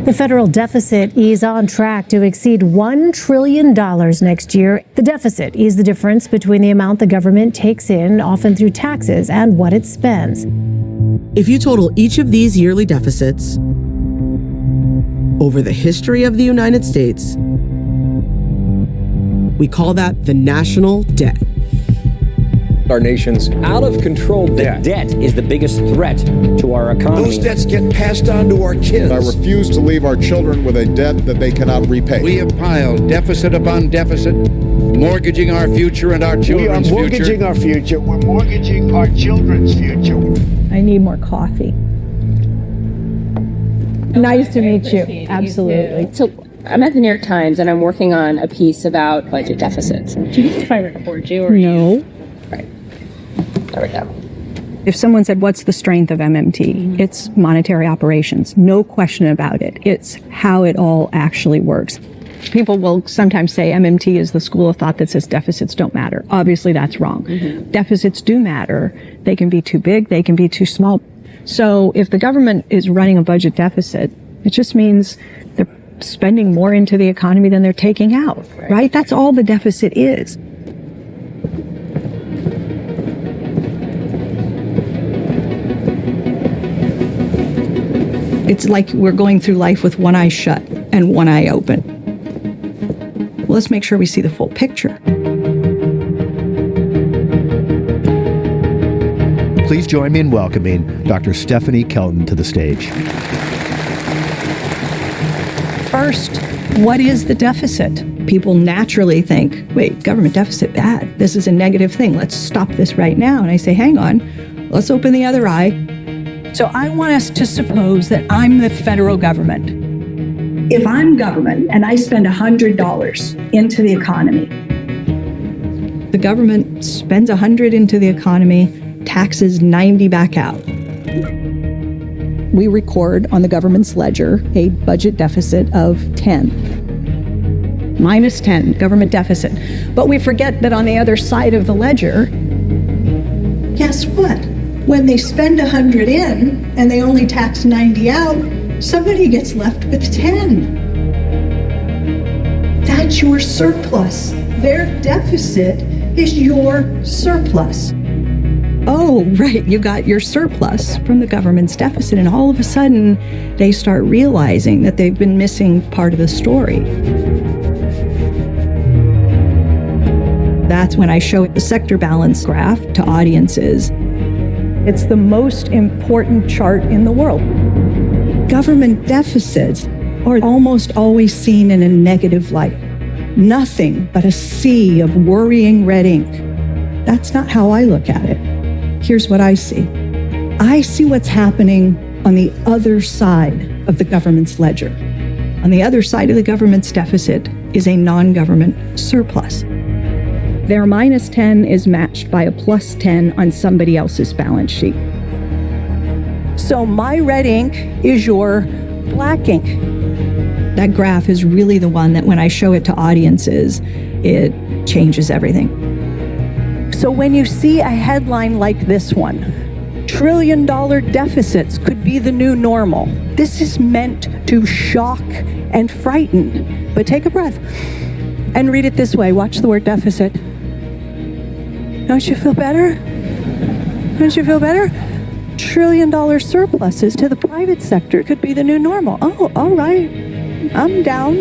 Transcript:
The federal deficit is on track to exceed $1 trillion next year. The deficit is the difference between the amount the government takes in, often through taxes, and what it spends. If you total each of these yearly deficits over the history of the United States, we call that the national debt. Our nation's out of control debt. The debt is the biggest threat to our economy. Those debts get passed on to our kids. I refuse to leave our children with a debt that they cannot repay. We have piled deficit upon deficit, mortgaging our future and our children's future. We are mortgaging our future. We're mortgaging our children's future. I need more coffee. Nice to meet you. Absolutely. So I'm at the New York Times and I'm working on a piece about budget deficits. Do you know if I record you or no? Right. There we go. If someone said, what's the strength of MMT? It's monetary operations. No question about it. It's how it all actually works. People will sometimes say MMT is the school of thought that says deficits don't matter. Obviously, that's wrong. Deficits do matter. They can be too big. They can be too small. So if the government is running a budget deficit, it just means they're spending more into the economy than they're taking out, right? That's all the deficit is. It's like we're going through life with one eye shut and one eye open. Well, let's make sure we see the full picture. Please join me in welcoming Dr. Stephanie Kelton to the stage. First, what is the deficit? People naturally think, wait, government deficit, bad. This is a negative thing. Let's stop this right now. And I say, hang on, let's open the other eye. So I want us to suppose that I'm the federal government. If I'm government and I spend $100 into the economy, the government spends $100 into the economy, taxes 90 back out. We record on the government's ledger a budget deficit of 10. Minus 10, government deficit. But we forget that on the other side of the ledger, guess what? When they spend 100 in and they only tax 90 out, somebody gets left with 10. That's your surplus. Their deficit is your surplus. Oh, right, you got your surplus from the government's deficit, and all of a sudden, they start realizing that they've been missing part of the story. That's when I show the sector balance graph to audiences. It's the most important chart in the world. Government deficits are almost always seen in a negative light. Nothing but a sea of worrying red ink. That's not how I look at it. Here's what I see. I see what's happening on the other side of the government's ledger. On the other side of the government's deficit is a non-government surplus. Their minus 10 is matched by a plus 10 on somebody else's balance sheet. So my red ink is your black ink. That graph is really the one that when I show it to audiences, it changes everything. So when you see a headline like this one, $1 trillion deficits could be the new normal. This is meant to shock and frighten. But take a breath and read it this way. Watch the word deficit. Don't you feel better? Don't you feel better? $1 trillion surpluses to the private sector could be the new normal. Oh, all right. I'm down.